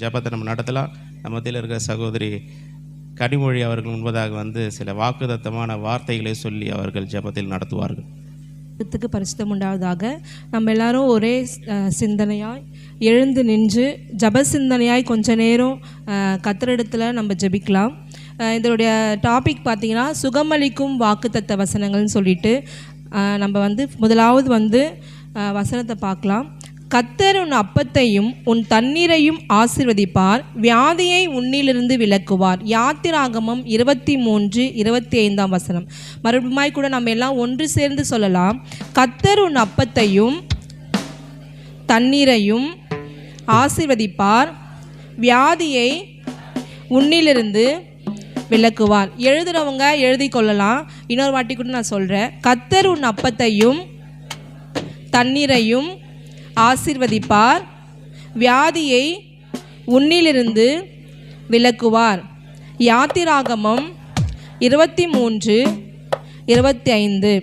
ஜெபத்தை நம்ம நடத்தலாம். நம்ம மத்தியில் இருக்கிற சகோதரி கனிமொழி அவர்கள் முன்பதாக வந்து சில வாக்குத்தத்தமான வார்த்தைகளை சொல்லி அவர்கள் ஜெபத்தில் நடத்துவார்கள். பரிசுத்தம் உண்டாவதாக. நம்ம எல்லாரும் ஒரே சிந்தனையாய் எழுந்து நின்று ஜப சிந்தனையாய் கொஞ்ச நேரம் கர்த்தரிடத்தில் நம்ம ஜெபிக்கலாம். இதனுடைய டாபிக் பார்த்திங்கன்னா சுகமளிக்கும் வாக்குத்தத்த வசனங்கள்னு சொல்லிட்டு நம்ம வந்து முதலாவது வந்து வசனத்தை பார்க்கலாம். கர்த்தர் உன் அப்பத்தையும் உன் தண்ணீரையும் ஆசீர்வதிப்பார், வியாதியை உன்னிலிருந்து விலக்குவார். யாத்திராகமம் 23:25 வசனம். மறுபடியும் கூட நம்ம எல்லாம் ஒன்று சேர்ந்து சொல்லலாம். கர்த்தர் உன் அப்பத்தையும் தண்ணீரையும் ஆசீர்வதிப்பார், வியாதியை உன்னிலிருந்து விலக்குவார். எழுதுறவங்க எழுதி கொள்ளலாம். இன்னொரு வாட்டி கூட நான் சொல்கிறேன். கர்த்தர் உன் அப்பத்தையும் தண்ணீரையும் ஆசீர்வதிப்பார், வியாதியை உன்னிலிருந்து விலக்குவார். யாத்திராகமம் 23:25.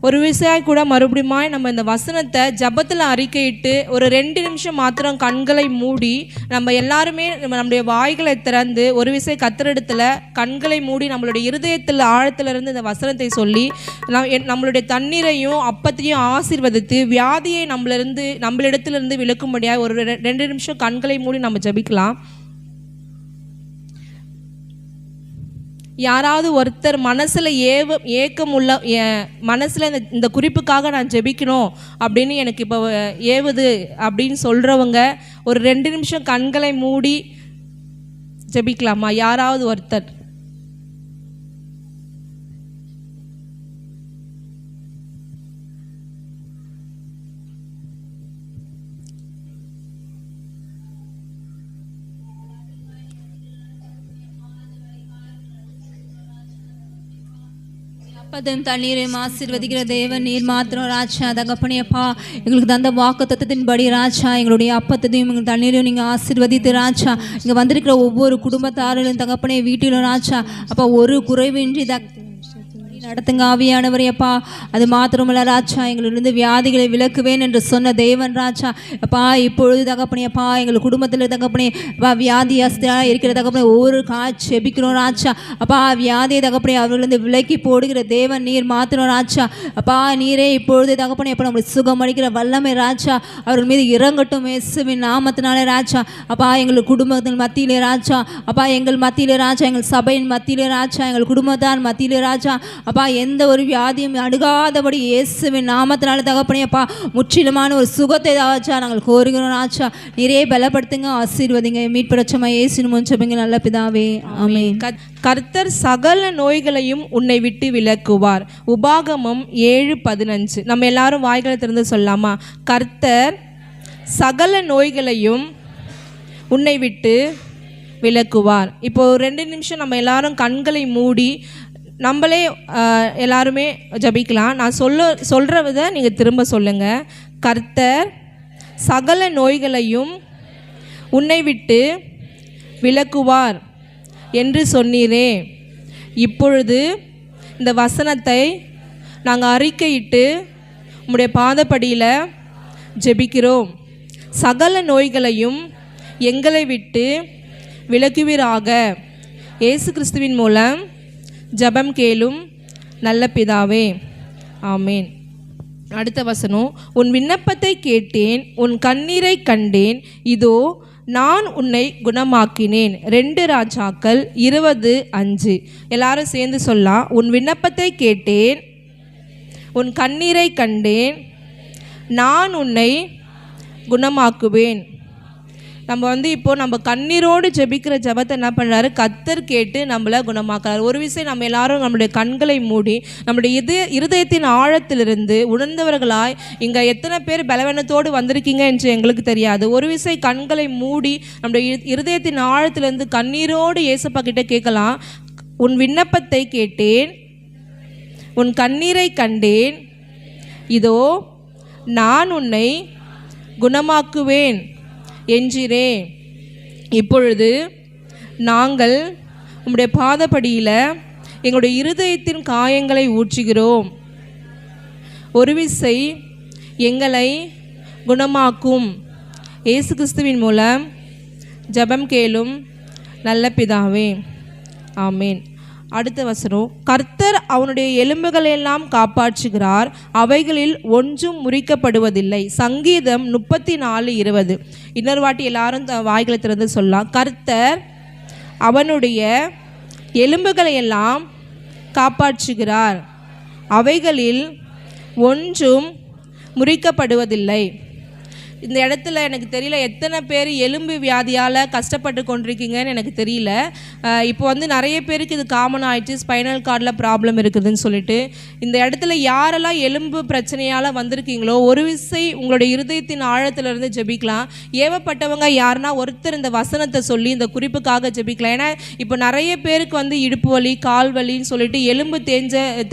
ஒரு விஷயம் கூட மறுபடியும் நம்ம இந்த வசனத்தை ஜபத்தில் அறிக்கையிட்டு ஒரு 2 நிமிஷம் மாத்திரம் கண்களை மூடி நம்ம எல்லாருமே நம்முடைய வாய்களை திறந்து ஒரு விஷயம் கர்த்தரிடத்தில் கண்களை மூடி நம்மளுடைய இருதயத்தில் ஆழத்திலிருந்து இந்த வசனத்தை சொல்லி நம்மளுடைய தண்ணீரையும் அப்பத்தையும் ஆசீர்வதித்து வியாதியை நம்மளிடத்திலிருந்து விலக்கும்படியாக ஒரு 2 நிமிஷம் கண்களை மூடி நம்ம ஜபிக்கலாம். யாராவது ஒருத்தர் மனசில் ஏக்கம் உள்ள மனசில் இந்த குறிப்புக்காக நான் ஜெபிக்கணும் அப்படின்னு எனக்கு இப்போ ஏவுது அப்படின்னு சொல்கிறவங்க ஒரு 2 நிமிஷம் கண்களை மூடி ஜெபிக்கலாமா? யாராவது ஒருத்தர். அப்பத்தையும் தண்ணீரையும் ஆசீர்வதிக்கிற தேவன் நீர் மாத்திரம் ராஜா. தகப்பனேப்பா, எங்களுக்கு தந்த வாக்கு தத்துவத்தின்படி ராஜா எங்களுடைய அப்பத்தையும் எங்கள் தண்ணீரையும் நீங்கள் ஆசீர்வதித்து ராஜா இங்கே வந்திருக்கிற ஒவ்வொரு குடும்பத்தாரிலும் தகப்பனே வீட்டிலும் ராஜா அப்பா ஒரு குறைவின்றி நடத்துங்க ஆவியானவரே. அப்பா அது மாத்திரமல்ல ராஜா எங்களிலிருந்து வியாதிகளை விலக்குவேன் என்று சொன்ன தேவன் ராஜா அப்பா இப்பொழுது தகப்பனே அப்பா எங்கள் குடும்பத்தில் தகப்பனே வியாதியாஸ்தியாக இருக்கிற தகப்பனே ஒவ்வொரு செபிக்கிறோம் ராஜா. அப்பா வியாதியை தகப்பனே அவர்களிருந்து விலக்கி போடுகிற தேவன் நீர் மாத்திரம் ராஜா. அப்பா நீரே இப்பொழுது தகப்பனே அப்போ நம்மளுக்கு சுகம் அளிக்கிற வல்லமை ராஜா அவர்கள் மீது இறங்கட்டும் இயேசுவின் நாமத்தினாலே ராஜா. அப்பா எங்கள் குடும்பத்தின் மத்தியிலே ராஜா அப்பா எங்கள் மத்தியிலே ராஜா எங்கள் சபையின் மத்தியிலே ராஜா எங்கள் குடும்பத்தார் மத்தியிலே ராஜா அப்பா எந்த ஒரு வியாதியும் அணுகாதபடி இயேசுவின் நாமத்தினால தகப்பனே அப்பா முற்றிலுமான ஒரு சுகத்தை ராஜா நாங்கள் கோருகிறோம் ராஜா. நிறைய பலப்படுத்துங்க, ஆசீர்வதிங்க. மீட்பரட்சமா இயேசுவின் முன் ஜெபிங்க நல்ல பிதாவே, ஆமென். கர்த்தர் சகல நோய்களையும் உன்னை விட்டு விலக்குவார். உபாகமம் 7:15. நம்ம எல்லாரும் வாய்களை திறந்து சொல்லலாமா? கர்த்தர் சகல நோய்களையும் உன்னை விட்டு விலக்குவார். இப்போ 2 நிமிஷம் நம்ம எல்லாரும் கண்களை மூடி நம்மளே எல்லாருமே ஜபிக்கலாம். நான் சொல்கிறத நீங்கள் திரும்ப சொல்லுங்கள். கர்த்தர் சகல நோய்களையும் உன்னை விட்டு விலக்குவார் என்று சொன்னீரே. இப்பொழுது இந்த வசனத்தை நாங்கள் அறிக்கையிட்டு உம்முடைய பாதப்படியில் ஜெபிக்கிறோம். சகல நோய்களையும் எங்களை விட்டு விலக்குவீராக. இயேசு கிறிஸ்துவின் மூலம் ஜெபம் கேளும் நல்ல பிதாவே, ஆமேன். அடுத்த வசனம். உன் விண்ணப்பத்தை கேட்டேன், உன் கண்ணீரை கண்டேன், இதோ நான் உன்னை குணமாக்கினேன். 2 ராஜாக்கள் 20:5. எல்லாரும் சேர்ந்து சொல்லலாம். உன் விண்ணப்பத்தை கேட்டேன், உன் கண்ணீரை கண்டேன், நான் உன்னை குணமாக்குவேன். நம்ம வந்து இப்போது நம்ம கண்ணீரோடு ஜெபிக்கிற ஜெபத்தை என்ன பண்ணுறாரு? கர்த்தர் கேட்டு நம்மளை குணமாக்குறாரு. ஒரு விஷயம் நம்ம எல்லாரும் நம்மளுடைய கண்களை மூடி நம்மளுடைய இருதயத்தின் ஆழத்திலிருந்து உணர்ந்தவர்களாய் இங்கே எத்தனை பேர் பலவீனத்தோடு வந்திருக்கீங்க என்று எங்களுக்கு தெரியாது. ஒரு விஷயம் கண்களை மூடி நம்முடைய இருதயத்தின் ஆழத்திலிருந்து கண்ணீரோடு ஏசப்பா கிட்ட கேட்கலாம். உன் விண்ணப்பத்தை கேட்டேன், உன் கண்ணீரை கண்டேன், இதோ நான் உன்னை குணமாக்குவேன் என்றீரே. இப்பொழுது நாங்கள் உம்முடைய பாதப்படியில் எங்களுடைய இருதயத்தின் காயங்களை ஊற்றுகிறோம். ஒரு விசை எங்களை குணமாக்கும். இயேசு கிறிஸ்துவின் மூலம் ஜெபம் கேளும் நல்ல பிதாவே, ஆமேன். அடுத்த வசனம், கர்த்தர் அவனுடைய எலும்புகளெல்லாம் காப்பாற்றுகிறார், அவைகளில் ஒன்றும் முறிக்கப்படுவதில்லை. சங்கீதம் 34:20. இன்னொரு வாட்டி எல்லாரும் வாய்களை திறந்து சொல்லலாம். கர்த்தர் அவனுடைய எலும்புகளையெல்லாம் காப்பாற்றுகிறார், அவைகளில் ஒன்றும் முறிக்கப்படுவதில்லை. இந்த இடத்துல எனக்கு தெரியல எத்தனை பேர் எலும்பு வியாதியால் கஷ்டப்பட்டு கொண்டிருக்கீங்கன்னு எனக்கு தெரியல. இப்போ வந்து நிறைய பேருக்கு இது காமன் ஆயிடுச்சு, ஸ்பைனல் கார்டில் ப்ராப்ளம் இருக்குதுன்னு சொல்லிட்டு. இந்த இடத்துல யாரெல்லாம் எலும்பு பிரச்சனையால் வந்திருக்கீங்களோ ஒரு விசை உங்களுடைய இருதயத்தின் ஆழத்திலிருந்து ஜெபிக்கலாம். ஏவப்பட்டவங்க யாருன்னா ஒருத்தர் இந்த வசனத்தை சொல்லி இந்த குறிப்புக்காக ஜெபிக்கலாம். ஏன்னா இப்போ நிறைய பேருக்கு வந்து இடுப்பு வலி, கால் வலின்னு சொல்லிட்டு எலும்பு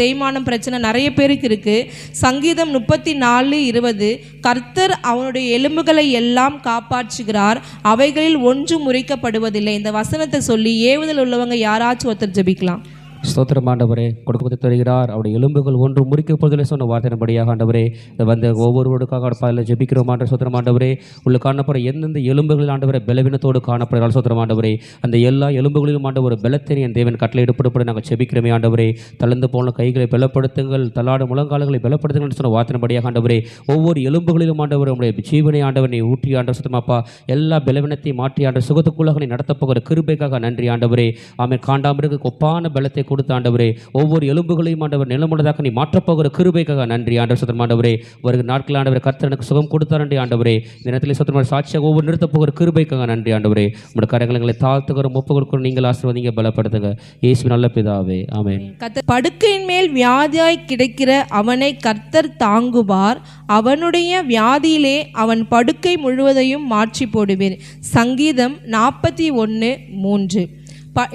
தேய்மானம் பிரச்சனை நிறைய பேருக்கு இருக்குது. சங்கீதம் 34:20, கர்த்தர் அவனுடைய எலும்புகளை எல்லாம் காப்பாற்றுகிறார், அவைகளில் ஒன்றும் முறிக்கப்படுவதில்லை. இந்த வசனத்தை சொல்லி ஏவுதல் உள்ளவங்க யாராச்சும் ஒருத்தர் ஜெபிக்கலாம். ஸ்தோத்திரம் ஆண்டவரே, கொடுத்து தருகிறார், அவருடைய எலும்புகள் ஒன்று முறிக்கப்படுவதில்லை சொன்ன வார்த்தையின்படியாக ஆண்டவரே வந்த ஒவ்வொருவருக்காக அதில் ஜெபிக்கிறோம் ஆண்டவர். ஸ்தோத்திரம் ஆண்டவரே, உள்ள காணப்பட எந்தெந்த எலும்புகளில் ஆண்டவரை பலவீனத்தோடு காணப்படுகிறார். ஸ்தோத்திரம் ஆண்டவரே, அந்த எல்லா எலும்புகளிலும் ஆண்டவர் பலத்தினை என் தேவன் கட்டளை எடுப்படப்பட நாங்கள் ஜெபிக்கிறோமே ஆண்டவரே. தளர்ந்து போன கைகளை பலப்படுத்துங்கள், தள்ளாடு முழங்கால்களை பலப்படுத்துங்கள் சொன்ன வார்த்தையின்படியாக ஆண்டவரே ஒவ்வொரு எலும்புகளிலும் ஆண்டவர் உடைய ஜீவனை ஆண்டவர் நீ ஊற்றி ஆண்டவர். சுத்தமாப்பா எல்லா பலவீனத்தையும் மாற்றி ஆண்டவர் சுகத்துக்குள்ளாக நீ நடத்தப்போகிற கிருபைக்காக நன்றி ஆண்டவரே. ஆமென். காண்டாமிற்கு ஒப்பான பலத்தை கொடுத்த ஆண்டவரே ஒவ்வொரு எலும்புகளையும் ஆண்டவர் நிலமுள்ளதாக நீ மாற்றப்போகிற கிருபைக்காக நன்றி ஆண்டவர். சுத்தம் ஆண்டவரே, வருகிற நாட்கள் ஆண்டவரே கர்த்தர் எனக்கு சுகம் கொடுத்தார் நன்றி ஆண்டவரே. இந்த நேரத்தில் சுத்தமான சாட்சியாக ஒவ்வொரு நிறுத்தப் போகிற கிருபைக்காக நன்றி ஆண்டவரே. உங்களுடைய கரங்களை தாழ்த்துக்கிறோம், ஒப்பு கொடுக்கிறோம். நீங்கள் ஆசீர்வதிங்க, பலப்படுத்துங்க. இயேசு நல்ல பிதாவே, ஆமென். படுக்கையின் மேல் வியாதியாய் கிடக்கிற அவனை கர்த்தர் தாங்குவார், அவனுடைய வியாதியிலே அவன் படுக்கை முழுவதையும் மாற்றி போடுவேன். சங்கீதம் 41:3.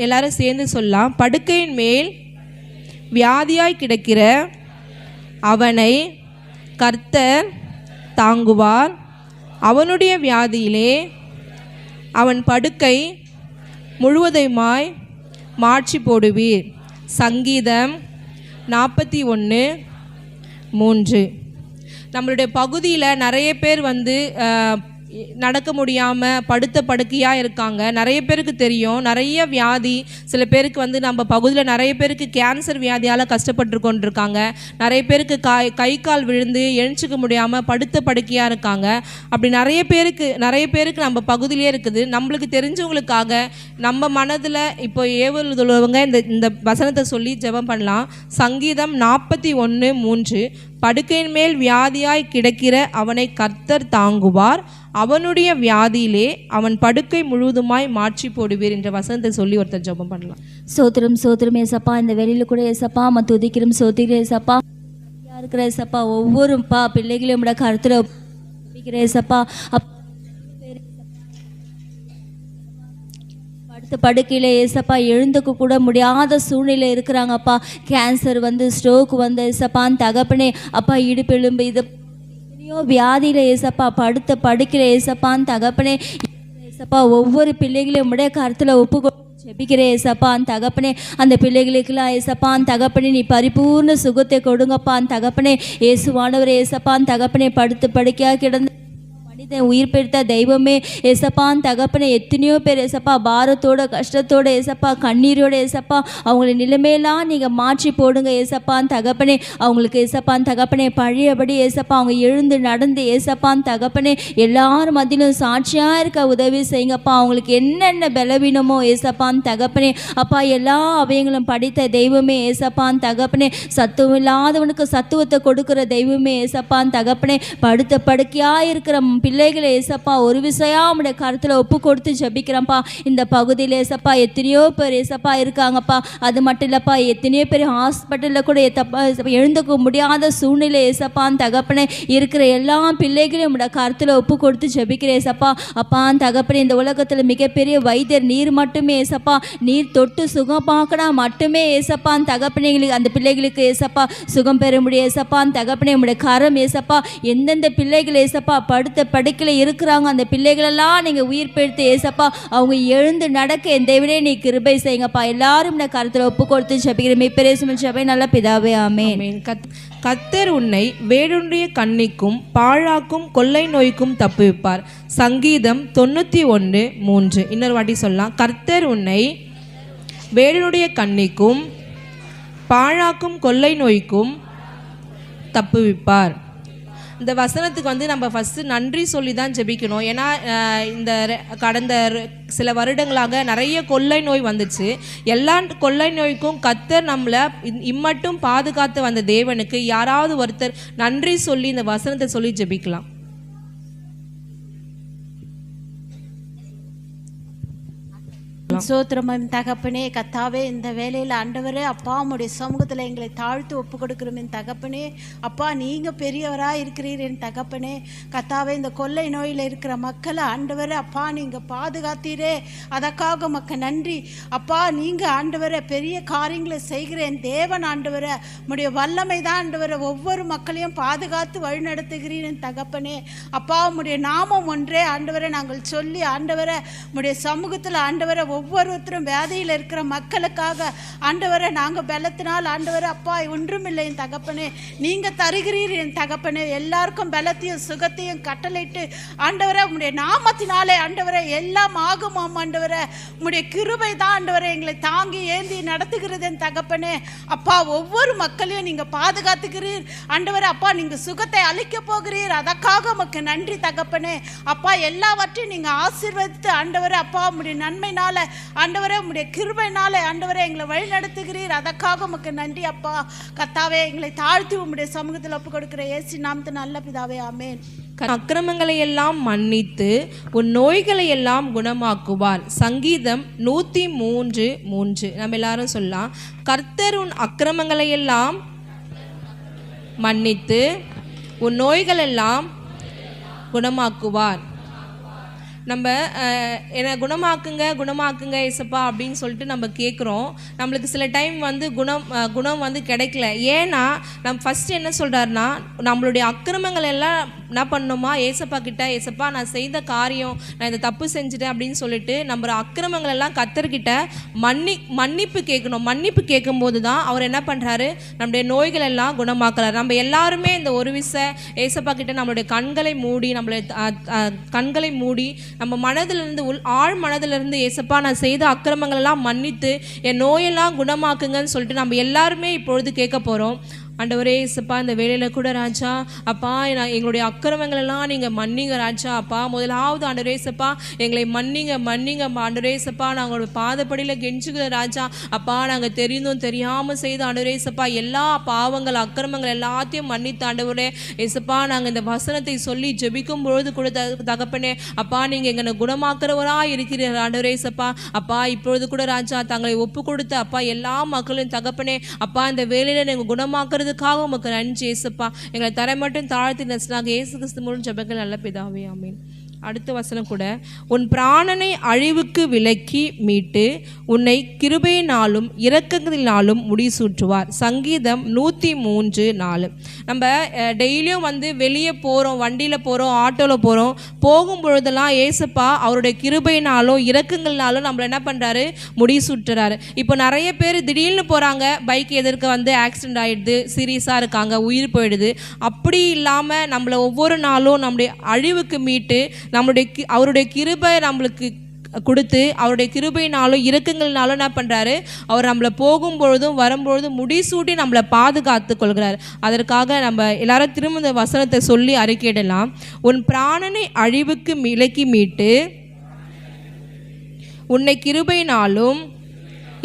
எல்லாரும் சேர்ந்து சொல்லலாம். படுக்கையின் மேல் வியாதியாய் கிடக்கிற அவனை கர்த்தர் தாங்குவார், அவனுடைய வியாதியிலே அவன் படுக்கை முழுவதையுமாய் மாற்றி போடுவீர். சங்கீதம் 41:3. நம்மளுடைய பகுதியில் நிறைய பேர் வந்து நடக்க முடியாமல் படுத்த படுக்கையாக இருக்காங்க. நிறைய பேருக்கு தெரியும், நிறைய வியாதி. சில பேருக்கு வந்து நம்ம பகுதியில் நிறைய பேருக்கு கேன்சர் வியாதியால் கஷ்டப்பட்டு கொண்டிருக்காங்க. நிறைய பேருக்கு கை கால் விழுந்து எழுச்சிக்க முடியாமல் படுத்த படுக்கையாக இருக்காங்க. அப்படி நிறைய பேருக்கு நம்ம பகுதியிலே இருக்குது. நம்மளுக்கு தெரிஞ்சவங்களுக்காக நம்ம மனதில் இப்போ ஏவலுள்ளவங்க இந்த வசனத்தை சொல்லி ஜெபம் பண்ணலாம். சங்கீதம் 41:3. படுக்கையின் மேல் வியாதியாய் கிடக்கிற அவனை கர்த்தர் தாங்குவார், அவனுடைய வியாதியிலே அவன் படுக்கை முழுவதுமாய் மாற்றி போடுவீர் என்ற வசனத்தை சொல்லி ஒருத்தர் ஜெபம் பண்ணலாம். சோத்திரம் சோத்திரம் ஏசப்பா, இந்த வெளியில் கூட ஏசப்பா ம துதிக்கிறோம் சோத்திர ஏசப்பா இருக்கிற ஏசப்பா ஒவ்வொரு பிள்ளைகளையும் உடைய கருத்தில் ஒப்பிக்கிற ஏசப்பா. படுக்கையில் ஏசப்பா எழுந்துக்க கூட முடியாத சூழ்நிலை இருக்கிறாங்கப்பா. கேன்சர் வந்து ஸ்ட்ரோக் வந்து ஏசப்பான்னு தகப்பனே அப்பா இடுப்பெலும்பு இது வியாதியில் ஏசப்பா படுத்த படுக்கையில் ஏசப்பான்னு தகப்பனே ஏசப்பா ஒவ்வொரு பிள்ளைகளையும் உடைய கருத்தில் ஒப்பு ஜெபிக்கிற ஏசப்பான் தகப்பனே. அந்த பிள்ளைகளுக்கெல்லாம் ஏசப்பான் தகப்பனே நீ பரிபூர்ண சுகத்தை கொடுங்கப்பான் தகப்பனே. இயேசுவானவர் ஏசப்பான் தகப்பனே படுத்து படுக்கையாக கிடந்து மனிதன் உயிர் பெற்ற தெய்வமே ஏசப்பான் தகப்பனே. எத்தனையோ பேர் ஏசப்பா பாரத்தோட கஷ்டத்தோட ஏசப்பா கண்ணீரோட ஏசப்பா அவங்கள நிலைமையெல்லாம் நீங்கள் மாற்றி போடுங்க ஏசப்பான் தகப்பனே. அவங்களுக்கு ஏசப்பான் தகப்பனே பழையபடி ஏசப்பா அவங்க எழுந்து நடந்து ஏசப்பான் தகப்பனே எல்லாரும் மத்தியிலும் சாட்சியாக இருக்க உதவி செய்யுங்கப்பா. அவங்களுக்கு என்னென்ன பலவீனமோ ஏசப்பான் தகப்பனே அப்பா எல்லா அவயங்களும் படித்த தெய்வமே ஏசப்பான் தகப்பனே. சத்துவம் இல்லாதவனுக்கு சத்துவத்தை கொடுக்குற தெய்வமே ஏசப்பான் தகப்பனே. படுத்த படுக்கையாக இருக்கிற பிள்ளைகளை ஏசப்பா ஒரு விசையா உடைய கருத்தில் ஒப்பு கொடுத்து ஜெபிக்கிறப்பா. இந்த பகுதியில் ஏசப்பா எத்தனையோ பேர் ஏசப்பா இருக்காங்கப்பா. அது மட்டும் இல்லைப்பா எத்தனையோ பேர் ஹாஸ்பிட்டலில் கூட எழுந்துக்க முடியாத சூழ்நிலை ஏசப்பான் தகப்பனே இருக்கிற எல்லா பிள்ளைகளையும் உடைய கருத்தில் ஒப்பு கொடுத்து ஜெபிக்கிறேன் ஏசப்பா. அப்பான் தகப்பனே இந்த உலகத்தில் மிகப்பெரிய வைத்தியர் நீர் மட்டுமே ஏசப்பா. நீர் தொட்டு சுகம் பார்க்கணும் மட்டுமே ஏசப்பான் தகப்பனே அந்த பிள்ளைகளுக்கு ஏசப்பா சுகம் பெற முடியும் ஏசப்பான் தகப்பனே. உடைய கரம் ஏசப்பா எந்தெந்த பிள்ளைகள் ஏசப்பா படுத்த படுக்கையில் இருக்கிறாங்க, அந்த பிள்ளைகளெல்லாம் நீங்கள் உயிர்ப்பெடுத்து ஏசப்பா அவங்க எழுந்து நடக்க என் தேவனே நீ கிருபை செய்யுங்கப்பா. எல்லாரும் நான் கருத்தில் ஒப்பு கொடுத்து ஜெபிக்கிறேன். மீட்பரேசுவின் ஜெபம் நல்ல பிதாவே, ஆமென். ஆமென். கர்த்தர் உன்னை வேடனுடைய கண்ணிக்கும் பாழாக்கும் கொள்ளை நோய்க்கும் தப்புவிப்பார். சங்கீதம் 91:3. இன்னொரு வாட்டி சொல்லலாம். கர்த்தர் உன்னை வேடனுடைய கண்ணிக்கும் பாழாக்கும் கொள்ளை நோய்க்கும் தப்புவிப்பார். இந்த வசனத்துக்கு வந்து நம்ம ஃபஸ்ட்டு நன்றி சொல்லி தான் ஜெபிக்கணும். ஏன்னா இந்த கடந்த சில வருடங்களாக நிறைய கொள்ளை நோய் வந்துச்சு. எல்லா கொள்ளை நோய்க்கும் கர்த்தர் நம்மளை இம்மட்டும் பாதுகாத்து வந்த தேவனுக்கு யாராவது ஒருத்தர் நன்றி சொல்லி இந்த வசனத்தை சொல்லி ஜெபிக்கலாம். சோத்திரமன் தகப்பனே, கத்தாவே இந்த வேலையில் ஆண்டவரே அப்பா உம்முடைய சமூகத்தில் எங்களை தாழ்த்து ஒப்பு கொடுக்குறோம் என் தகப்பனே. அப்பா நீங்கள் பெரியவராக இருக்கிறீர் என் தகப்பனே. கத்தாவே இந்த கொள்ளை நோயில் இருக்கிற மக்களை ஆண்டவரே அப்பா நீங்கள் பாதுகாத்தீரே, அதற்காக மக்க நன்றி அப்பா. நீங்கள் ஆண்டவரை பெரிய காரியங்களை செய்கிற என் தேவன் ஆண்டவரை உம்முடைய வல்லமை தான் ஆண்டவரை ஒவ்வொரு மக்களையும் பாதுகாத்து வழிநடத்துகிறீர் என் தகப்பனே. அப்பா உம்முடைய நாமம் ஒன்றே ஆண்டவரை நாங்கள் சொல்லி ஆண்டவரை உம்முடைய சமூகத்தில் ஆண்டவரை ஒவ்வொருத்தரும் வியாதியில் இருக்கிற மக்களுக்காக ஆண்டவரை நாங்கள் பலத்தினால் ஆண்டவரை அப்பா ஒன்றுமில்லை என் தகப்பனே, நீங்கள் தருகிறீர் என் தகப்பனே. எல்லாருக்கும் பலத்தையும் சுகத்தையும் கட்டளையிட்டு ஆண்டவரை உம்முடைய நாமத்தினாலே ஆண்டவரை எல்லாம் ஆகுமாம் ஆண்டவரை. உம்முடைய கிருபை தான் ஆண்டவரை எங்களை தாங்கி ஏந்தி நடத்துகிறது என் தகப்பனே. அப்பா ஒவ்வொரு மக்களையும் நீங்கள் பாதுகாத்துக்கிறீர் ஆண்டவரை. அப்பா நீங்கள் சுகத்தை அளிக்க போகிறீர், அதற்காக உமக்கு நன்றி தகப்பனே. அப்பா எல்லாவற்றையும் நீங்கள் ஆசீர்வதித்து ஆண்டவரை அப்பா உம்முடைய நன்மைனால ஆண்டவரே உம்முடைய கிருபையினாலே ஆண்டவரே எங்களை வழி நடத்துகிறீர், அதற்காக உமக்கு நன்றி அப்பா. கர்த்தாவே எங்களை தாழ்த்தி உம்முடைய சமூகத்தில் ஒப்பு கொடுக்கிற இயேசு நாமத்தின் நல்ல பிதாவே, ஆமென். அக்கிரமங்களை எல்லாம் மன்னித்து உன் நோய்களை எல்லாம் குணமாக்குவார். சங்கீதம் 103:3. நம்ம எல்லாரும் சொல்லலாம். கர்த்தர் உன் அக்கிரமங்களை எல்லாம் மன்னித்து உன் நோய்கள் எல்லாம் குணமாக்குவார். நம்ம என்னை குணமாக்குங்க ஏசப்பா அப்படின்னு சொல்லிட்டு நம்ம கேட்குறோம். நம்மளுக்கு சில டைம் வந்து குணம் வந்து கிடைக்கல. ஏன்னா நம்ம ஃபஸ்ட்டு என்ன சொல்கிறாருன்னா, நம்மளுடைய அக்கிரமங்கள் எல்லாம் என்ன பண்ணணுமா ஏசப்பா கிட்ட, ஏசப்பா நான் செய்த காரியம், நான் இந்த தப்பு செஞ்சுட்டேன் அப்படின்னு சொல்லிட்டு நம்ம அக்கிரமங்கள் எல்லாம் கர்த்தர்கிட்ட மன்னிப்பு கேட்கணும். மன்னிப்பு கேட்கும்போது தான் அவர் என்ன பண்ணுறாரு, நம்மளுடைய நோய்கள் எல்லாம் குணமாக்குறாரு. நம்ம எல்லாருமே இந்த ஒரு ஏசப்பா கிட்ட நம்மளுடைய கண்களை மூடி நம்ம மனதிலிருந்து ஆழ் மனதிலிருந்து ஏசப்பா நான் செய்த அக்கிரமங்கள் எல்லாம் மன்னித்து என் நோயெல்லாம் குணமாக்குங்கன்னு சொல்லிட்டு நம்ம எல்லாருமே இப்பொழுது கேட்க போகிறோம். ஆண்டவரே ஏசப்பா இந்த வேலையில் கூட ராஜா அப்பா நான் எங்களுடைய அக்கிரமங்கள் எல்லாம் நீங்கள் மன்னிங்க ராஜா. அப்பா முதலாவது ஆண்டவரே ஏசப்பா எங்களை மன்னிங்க ஆண்டவரே ஏசப்பா நாங்களோட பாதப்படியில் கெஞ்சுகிற ராஜா. அப்பா நாங்கள் தெரியாமல் செய்த ஆண்டவரே ஏசப்பா எல்லா பாவங்கள் அக்கிரமங்கள் எல்லாத்தையும் மன்னித்து ஆண்டவரே ஏசப்பா நாங்கள் இந்த வசனத்தை சொல்லி ஜெபிக்கும் பொழுது கூட தகப்பனே அப்பா நீங்கள் எங்களை குணமாக்குறவராக இருக்கிறீர் ஆண்டவரே ஏசப்பா. அப்பா இப்பொழுது கூட ராஜா தங்களை ஒப்பு கொடுத்து அப்பா எல்லா மக்களும் தகப்பனே அப்பா இந்த வேலையில் நீங்கள் குணமாக்குறதுக்காக உமக்கு நன்றி ஏசப்பா. எங்களை தரை மட்டும் தாழ்த்தி நெசனாக இயேசு கிறிஸ்து மூலம் ஜெபங்கள் நல்ல பிதாவே, ஆமென். அடுத்த வசனம் கூட, உன் பிராணனை அழிவுக்கு விலக்கி மீட்டு உன்னை கிருபையினாலும் இரக்கங்களினாலும் முடிசூற்றுவார். சங்கீதம் 103:4. நம்ம டெய்லியும் வந்து வெளியே போகிறோம், வண்டியில் போகிறோம், ஆட்டோவில் போகிறோம், போகும் பொழுதெல்லாம் ஏசப்பா அவருடைய கிருபையினாலும் இரக்கங்கள்னாலும் நம்மளை என்ன பண்ணுறாரு, முடிசூட்டுறாரு. இப்போ நிறைய பேர் திடீர்னு போகிறாங்க, பைக் எதிர்க்க வந்து ஆக்சிடென்ட் ஆகிடுது, சீரியஸாக இருக்காங்க, உயிர் போயிடுது. அப்படி இல்லாமல் நம்மளை ஒவ்வொரு நாளும் நம்முடைய அழிவுக்கு மீட்டு அவருடைய கிருபை நம்மளுக்கு கொடுத்து அவருடைய கிருபையினாலும் இரக்கங்கள்னாலும் என்ன பண்ணுறாரு, அவர் நம்மளை போகும்பொழுதும் வரும்பொழுதும் முடிசூட்டி நம்மளை பாதுகாத்து கொள்கிறார். அதற்காக நம்ம எல்லாரும் திரும்ப இந்த வசனத்தை சொல்லி அறிக்கையிடலாம். உன் பிராணனை அழிவுக்கு விலக்கி மீட்டு உன்னை கிருபையினாலும்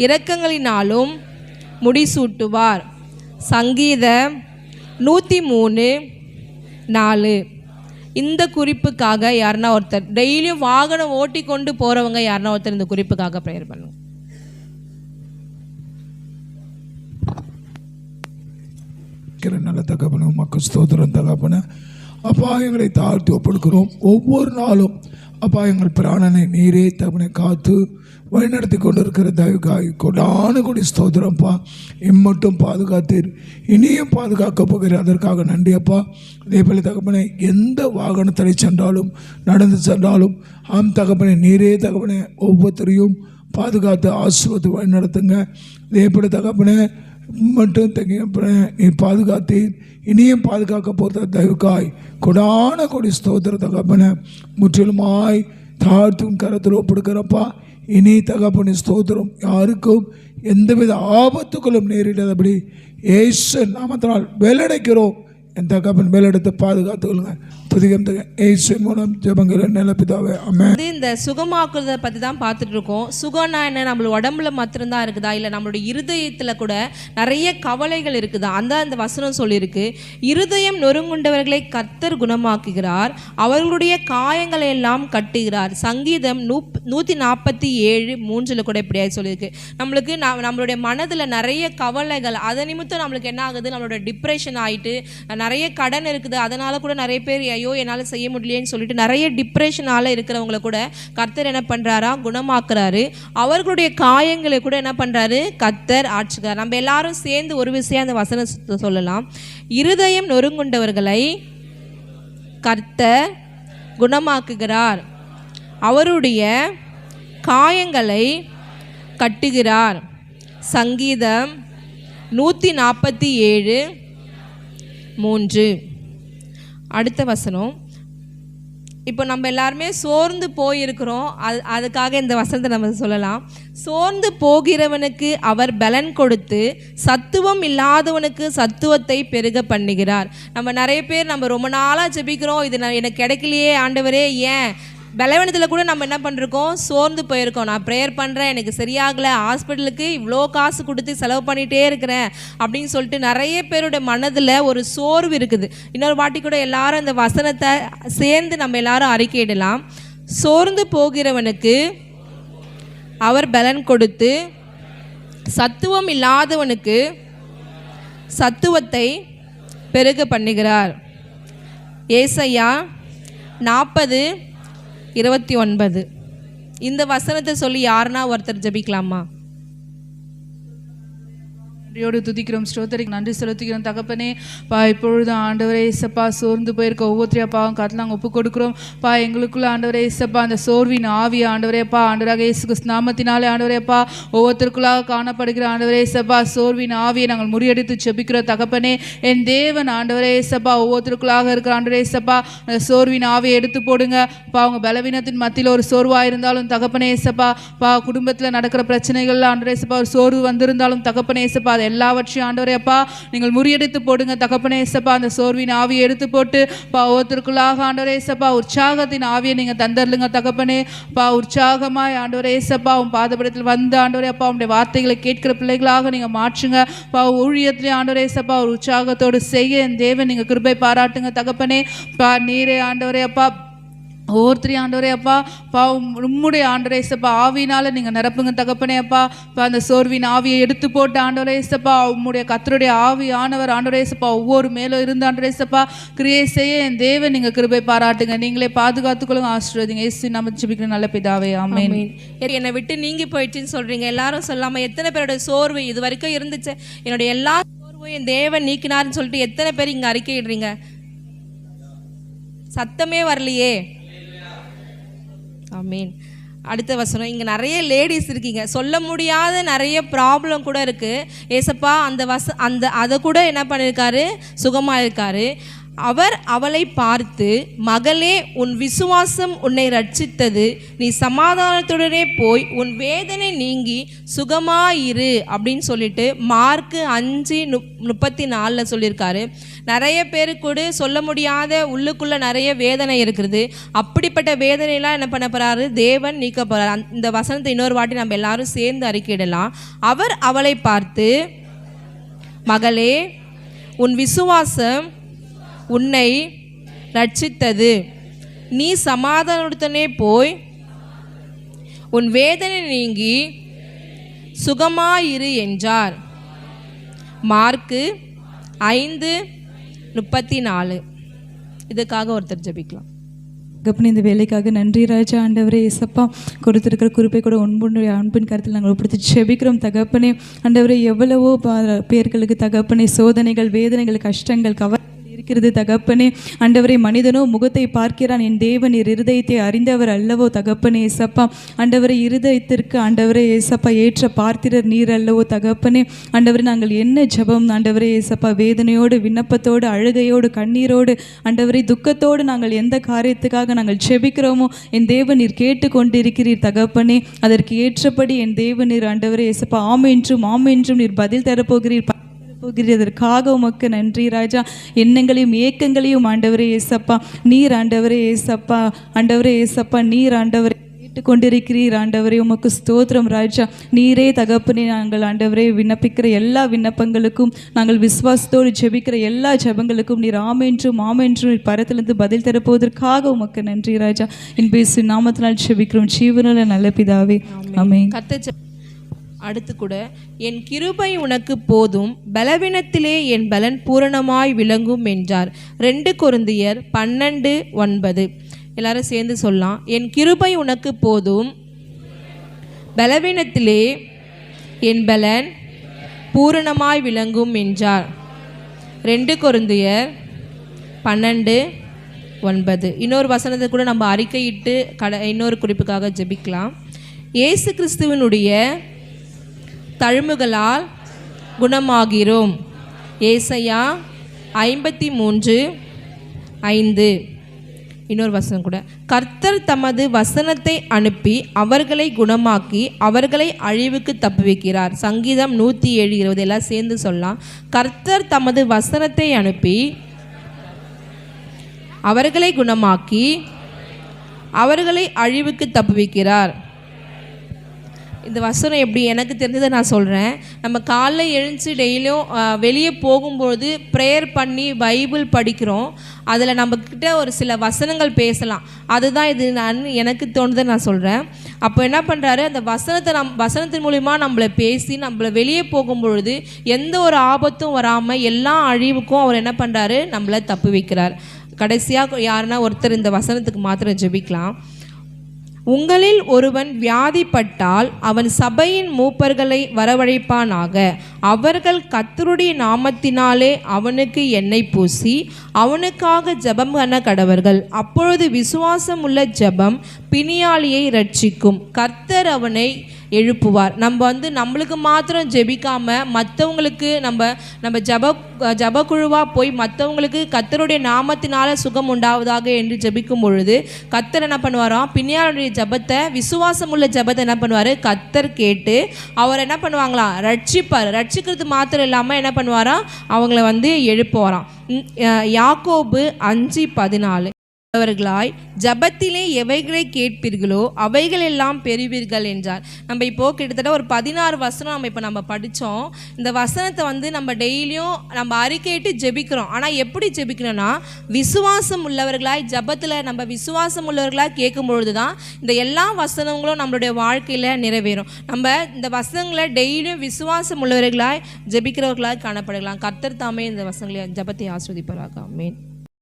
இரக்கங்களினாலும் முடிசூட்டுவார். சங்கீதம் 103:4. இந்த குறிப்புக்காக யாருன்னா ஒருத்தர், டெய்லியும் வாகனம் ஓட்டி கொண்டு போகிறவங்க யாருன்னா ஒருத்தர் இந்த குறிப்புக்காக ப்ரேயர் பண்ணுவோம். நல்ல தகப்பன மக்கள் ஸ்தோத்திரம் தகப்பன அப்பா எங்களை தாழ்த்தி ஒப்படுக்கிறோம். ஒவ்வொரு நாளும் அப்பா எங்கள் பிராணனை நீரே தகப்பனை காத்து வழிநடத்தி கொண்டிருக்கிற தயவுக்காய் கொடான கொடி ஸ்தோத்திரம்ப்பா. இம்மட்டும் பாதுகாத்தீர், இனியும் பாதுகாக்க போகிறேன், அதற்காக நன்றி அப்பா. அதே போல தகப்பனை எந்த வாகனத்தில் சென்றாலும் நடந்து சென்றாலும் தகப்பனை நீரே தகப்பனை ஒவ்வொருத்தரையும் பாதுகாத்து ஆசீர்வாதத்தை வழி நடத்துங்க. அதே போல தகப்பனை மட்டும் தகப்பனை நீர் பாதுகாத்தீர், இனியும் பாதுகாக்க போகிற தயவுக்காய் கொடான கொடி ஸ்தோத்திர தகப்பனை முற்றிலுமாய் தாழ்த்தும் கரத்தில் ஒப்படுக்கிறப்பா. இனி தகப்பனை ஸ்தோத்திரம் யாருக்கும் எந்தவித ஆபத்துக்களும் நேரிடாதபடி இயேசு நாமத்தினால் வேலடைக்கிறோம். என் தகப்பன் வேலெடுத்து பாதுகாத்துக்கொள்ளுங்க. துதிகம் இயேசு மூலம் ஜெபங்கள் நல்ல பிதாவே, ஆமென். இந்த சுகமாக்குறத பற்றி தான் பார்த்துட்டு இருக்கோம். சுகம்னா என்ன, நம்மளோட உடம்புல மாத்திரம்தான் இருக்குதா, இல்லை நம்மளுடைய இருதயத்தில் கூட நிறைய கவலைகள் இருக்குதா? அந்த வசனம் சொல்லியிருக்கு, இருதயம் நொறுங்குண்டவர்களை கர்த்தர் குணமாக்குகிறார், அவர்களுடைய காயங்களை எல்லாம் கட்டுகிறார். சங்கீதம் 147:3 கூட இப்படியா சொல்லியிருக்கு. நம்மளுக்கு நம்மளுடைய மனதில் நிறைய கவலைகள், அதை நிமித்தம் நம்மளுக்கு என்ன ஆகுது, நம்மளோட டிப்ரெஷன் ஆகிட்டு நிறைய கடன் இருக்குது, அதனால் கூட நிறைய பேர் ஐயோ என்னால் செய்ய முடியலன்னு சொல்லிட்டு நிறைய டிப்ரெஷனால் இருக்கிறவங்களை கூட கர்த்தர் என்ன பண்ணுறாரா, குணமாக்குறாரு. அவர்களுடைய காயங்களை கூட என்ன பண்ணுறாரு, கர்த்தர் ஆற்றுகிறார். நம்ம எல்லாரும் சேர்ந்து ஒரு விஷயம் அந்த வசனத்தை சொல்லலாம். இருதயம் நொறுங்குண்டவர்களை கர்த்தர் குணமாக்குகிறார், அவருடைய காயங்களை கட்டுகிறார். சங்கீதம் 147:3. அடுத்த வசனம். இப்போ நம்ம எல்லாருமே சோர்ந்து போயிருக்கிறோம், அதுக்காக இந்த வசனத்தை நம்ம சொல்லலாம். சோர்ந்து போகிறவனுக்கு அவர் பலன் கொடுத்து சத்துவம் இல்லாதவனுக்கு சத்துவத்தை பெருக பண்ணுகிறார். நம்ம நிறைய பேர் நம்ம ரொம்ப நாளாக ஜெபிக்கிறோம், இது எனக்கு கிடைக்கலையே ஆண்டவரே, ஏன் பலவீனத்தில் கூட நம்ம என்ன பண்ணிருக்கோம், சோர்ந்து போயிருக்கோம். நான் ப்ரேயர் பண்ணுறேன், எனக்கு சரியாகலை, ஹாஸ்பிட்டலுக்கு இவ்வளோ காசு கொடுத்து செலவு பண்ணிகிட்டே இருக்கிறேன் அப்படின்னு சொல்லிட்டு நிறைய பேருடைய மனதில் ஒரு சோர்வு இருக்குது. இன்னொரு வாட்டி கூட எல்லாரும் இந்த வசனத்தை சேர்ந்து நம்ம எல்லாரும் அறிக்கையிடலாம். சோர்ந்து போகிறவனுக்கு அவர் பலன் கொடுத்து சத்துவம் இல்லாதவனுக்கு சத்துவத்தை பெருக பண்ணுகிறார். ஏசாயா 40:29. இந்த வசனத்தை சொல்லி யாருன்னா ஒருத்தர் ஜெபிக்கலாமா? நன்றியோடு துதிக்கிறோம், ஸ்தோத்திரிக்கு நன்றி செலுத்துகிறோம் தகப்பனே. இப்பொழுது ஆண்டவரே இயேசப்பா சோர்ந்து போயிருக்க ஒவ்வொருத்தரையும் காத்தில் நாங்கள் ஒப்பு கொடுக்குறோம். எங்களுக்குள்ள ஆண்டவரே இயேசப்பா அந்த சோர்வின் ஆவி ஆண்டவரேப்பா ஆண்டவராக இயேசு கிறிஸ்து நாமத்தினாலே ஆண்டவரேப்பா ஒவ்வொருத்தருக்குள்ளாக காணப்படுகிற ஆண்டவரே இயேசப்பா சோர்வின் ஆவியை நாங்கள் முறியடித்து ஜெபிக்கிறோம் தகப்பனே. என் தேவன் ஆண்டவரே இயேசப்பா ஒவ்வொருத்தருக்குள்ளாக இருக்கிற ஆண்டவரே இயேசப்பா அந்த சோர்வின் ஆவியை எடுத்து போடுங்க. அவங்க பலவீனத்தின் மத்தியில் ஒரு சோர்வாக இருந்தாலும் தகப்பனே இயேசப்பா குடும்பத்தில் நடக்கிற பிரச்சனைகள் ஆண்டவரே இயேசப்பா ஒரு சோர்வு வந்திருந்தாலும் தகப்பனே இயேசப்பா எல்லாவற்றையும் ஆண்டவரே அப்பா நீங்கள் முறியடித்து போடுங்க தகப்பனே இயேசப்பா. அந்த சோர்வின் ஆவியை எடுத்து போட்டு ஒவ்வொருத்தருக்குள்ளாக ஆண்டவரே இயேசப்பா உற்சாகத்தின் ஆவியை நீங்க தந்தருளுங்க தகப்பனே. உற்சாகமாய் ஆண்டவரே இயேசப்பா உன் பாதபடத்தில் வந்து ஆண்டவரே அப்பா உங்களுடைய வார்த்தைகளை கேட்கிற பிள்ளைகளாக நீங்க மாற்றுங்க. ஊழியத்திலே ஆண்டவரே இயேசப்பா ஒரு உற்சாகத்தோடு செய்ய என் தேவன் நீங்க கிருபை பாராட்டுங்க தகப்பனே. நீரே ஆண்டவரே அப்பா ஒவ்வொருத்தரையும் ஆண்டவரே அப்பா உம்முடைய ஆண்டவரே இயேசப்பா ஆவியினால நீங்கள் நிரப்புங்க தகப்பனே அப்பா. அந்த சோர்வின் ஆவியை எடுத்து போட்டு ஆண்டவரே இயேசப்பா உம்முடைய கர்த்தருடைய ஆவி ஆனவர் ஆண்டவரே இயேசப்பா ஒவ்வொரு மேலும் இருந்து ஆண்டவரே இயேசப்பா கிரியை செய்ய என் தேவன் நீங்கள் கிருபை பாராட்டுங்க. நீங்களே பாதுகாத்துக்கொள்ளுங்க, ஆசீர்வதிங்க. இயேசு நாம ஜெபிக்கிற நல்ல பிதாவே, ஆமென். என்னை விட்டு நீங்கி போயிடுச்சுன்னு சொல்றீங்க, எல்லாரும் சொல்லாம எத்தனை பேரோட சோர்வு இது வரைக்கும் இருந்துச்சு, என்னுடைய எல்லா சோர்வும் என் தேவன் நீக்கினார்னு சொல்லிட்டு எத்தனை பேர் இங்க அறிக்கையிடுறீங்க? சத்தமே வரலையே. ஆமீன். அடுத்த வசனம். இங்கே நிறைய லேடிஸ் இருக்கீங்க, சொல்ல முடியாத நிறைய ப்ராப்ளம் கூட இருக்குது. ஏசப்பா அதை கூட என்ன பண்ணியிருக்காரு, சுகமாக இருக்காரு. அவர் அவளை பார்த்து, மகளே உன் விசுவாசம் உன்னை ரட்சித்தது, நீ சமாதானத்துடனே போய் உன் வேதனை நீங்கி சுகமாயிரு அப்படின்னு சொல்லிட்டு மார்க்கு 5:34 சொல்லியிருக்காரு. நிறைய பேரு கூட சொல்ல முடியாத உள்ளுக்குள்ளே நிறைய வேதனை இருக்கிறது. அப்படிப்பட்ட வேதனையெல்லாம் என்ன பண்ண போகிறாரு, தேவன் நீக்க போகிறார். இந்த வசனத்தை இன்னொரு வாட்டி நம்ம எல்லாரும் சேர்ந்து அறிக்கையிடலாம். அவர் அவளை பார்த்து, மகளே உன் விசுவாசம் உன்னை ரட்சித்தது, நீ சமாதானத்துடனே போய் உன் வேதனை நீங்கி சுகமாயிரு என்றார். மார்க்கு 5:34. இதுக்காக ஒருத்தர் ஜெபிக்கலாம். தகப்பனே இந்த வேலைக்காக நன்றி ராஜா. ஆண்டவரே ஏசப்பா கொடுத்துருக்கிற குறிப்பை கூட அன்பின் கருத்தில் நாங்கள் ஒப்புடுத்தி செபிக்கிறோம் தகப்பனே. ஆண்டவரே எவ்வளவோ பேர்களுக்கு தகப்பனே சோதனைகள், வேதனைகள், கஷ்டங்கள், இருக்கிறது தகப்பனே. ஆண்டவரே மனிதனோ முகத்தை பார்க்கிறான், என் தேவன் இருதயத்தை அறிந்தவர் அல்லவோ தகப்பனே ஏசப்பா. ஆண்டவரே இருதயத்திற்கு ஆண்டவரே ஏசப்பா ஏற்ற பார்த்திரர் நீர் அல்லவோ தகப்பனே. ஆண்டவரே நாங்கள் என்ன ஜெபம் ஆண்டவரே ஏசப்பா, வேதனையோடு, விண்ணப்பத்தோடு, அழுகையோடு, கண்ணீரோடு, ஆண்டவரே துக்கத்தோடு நாங்கள் எந்த காரியத்துக்காக நாங்கள் செபிக்கிறோமோ என் தேவன் நீர் கேட்டுக்கொண்டிருக்கிறீர் தகப்பனே. அதற்கு ஏற்றபடி என் தேவன் நீர் ஆண்டவரே ஏசப்பா ஆமென்றும் நீர் பதில் தரப்போகிறீர் போகிறதற்காக உமக்கு நன்றி ராஜா. எண்ணங்களையும் ஏக்கங்களையும் ஆண்டவரே ஏசப்பா நீர் ஆண்டவரே ஏசப்பா, ஆண்டவரே ஏசப்பா நீர் ஆண்டவரே கேட்டுக்கொண்டிருக்கிறீர் ஆண்டவரே. உமக்கு ஸ்தோத்திரம் ராஜா. நீரே தகப்பனே நாங்கள் ஆண்டவரே விண்ணப்பிக்கிற எல்லா விண்ணப்பங்களுக்கும், நாங்கள் விசுவாசத்தோடு ஜெபிக்கிற எல்லா ஜெபங்களுக்கும் நீர் ஆமென்றும் நீர் பரத்திலிருந்து பதில் தரப்போவதற்காக உமக்கு நன்றி ராஜா. என் பேசு நாமத்தினால் ஜெபிக்கிறோம் ஜீவனுள்ள நல்ல பிதாவே, ஆமென். அடுத்து கூட என் கிருபை உனக்கு போதும், பலவீனத்திலே என் பலன் பூரணமாய் விளங்கும் என்றார். 2 கொரிந்தியர் 12:9. எல்லாரும் சேர்ந்து சொல்லலாம். என் கிருபை உனக்கு போதும், பலவீனத்திலே என் பலன் பூரணமாய் விளங்கும் என்றார். 2 கொரிந்தியர் 12:9. இன்னொரு வசனத்தை கூட நம்ம அறிக்கையிட்டு இன்னொரு குறிப்புக்காக ஜெபிக்கலாம். இயேசு கிறிஸ்துவனுடைய தழும்புகளால் குணமாகிறோம். ஏசாயா 53:5. இன்னொரு வசனம் கூட, கர்த்தர் தமது வசனத்தை அனுப்பி அவர்களை குணமாக்கி அவர்களை அழிவுக்கு தப்புவிக்கிறார். சங்கீதம் 107:20. எல்லாம் சேர்ந்து சொல்லலாம். கர்த்தர் தமது வசனத்தை அனுப்பி அவர்களை குணமாக்கி அவர்களை அழிவுக்கு தப்புவிக்கிறார். இந்த வசனம் எப்படி எனக்கு தெரிஞ்சதை நான் சொல்கிறேன். நம்ம காலைல எழுந்துச்சு டெய்லியும் வெளியே போகும்போது ப்ரேயர் பண்ணி பைபிள் படிக்கிறோம். அதில் நம்மக்கிட்ட ஒரு சில வசனங்கள் பேசலாம். அதுதான் இது எனக்கு தோணுதை நான் சொல்கிறேன். அப்போ என்ன பண்ணுறாரு, அந்த வசனத்தின் மூலிமா நம்மளை பேசி நம்மளை வெளியே போகும்பொழுது எந்த ஒரு ஆபத்தும் வராமல் எல்லா அழிவுக்கும் அவர் என்ன பண்ணுறாரு, நம்மளை தப்பு வைக்கிறார். கடைசியாக யாருன்னா ஒருத்தர் இந்த வசனத்துக்கு மாத்திரம் ஜெபிக்கலாம். உங்களில் ஒருவன் வியாதிப்பட்டால் அவன் சபையின் மூப்பர்களை வரவழைப்பானாக. அவர்கள் கர்த்தருடைய நாமத்தினாலே அவனுக்கு எண்ணெய் பூசி அவனுக்காக ஜெபம் பண்ண கடவர்கள். அப்பொழுது விசுவாசம் உள்ள ஜெபம் பிணியாளியை ரட்சிக்கும், கர்த்தர் அவனை எழுப்புவார். நம்ம நம்மளுக்கு மாத்திரம் ஜெபிக்காமல் மற்றவங்களுக்கு நம்ம ஜபக்குழுவாக போய் மற்றவங்களுக்கு கர்த்தருடைய நாமத்தினால சுகம் உண்டாவதாக என்று ஜெபிக்கும் பொழுது கர்த்தர் என்ன பண்ணுவாராம், பின்னியாளுடைய ஜபத்தை, விசுவாசம் உள்ள ஜபத்தை என்ன பண்ணுவார், கர்த்தர் கேட்டு அவர் என்ன பண்ணுவாங்களாம், ரட்சிப்பார். ரட்சிக்கிறது மாத்திரம் இல்லாமல் என்ன பண்ணுவாராம், அவங்கள எழுப்புவாராம். யாக்கோபு 5:14. அவர்களாய் ஜபத்திலே எவைகளை கேட்பீர்களோ அவைகள் எல்லாம் பெறுவீர்கள் என்றார். நம்ம இப்போது கிட்டத்தட்ட ஒரு 16 வசனம் நம்ம படித்தோம். இந்த வசனத்தை நம்ம டெய்லியும் நம்ம அறிக்கையிட்டு ஜெபிக்கிறோம். ஆனால் எப்படி ஜெபிக்கணும்னா, விசுவாசம் உள்ளவர்களாய் ஜபத்தில் நம்ம விசுவாசம் உள்ளவர்களாக கேட்கும் பொழுது தான் இந்த எல்லா வசனங்களும் நம்மளுடைய வாழ்க்கையில் நிறைவேறும். நம்ம இந்த வசனங்களை டெய்லியும் விசுவாசம் உள்ளவர்களாய் ஜெபிக்கிறவர்களாக காணப்படலாம். கர்த்தர் தாமே இந்த வசனங்களை ஜபத்தை ஆஸ்வதிப்பாராக. ஆமென்.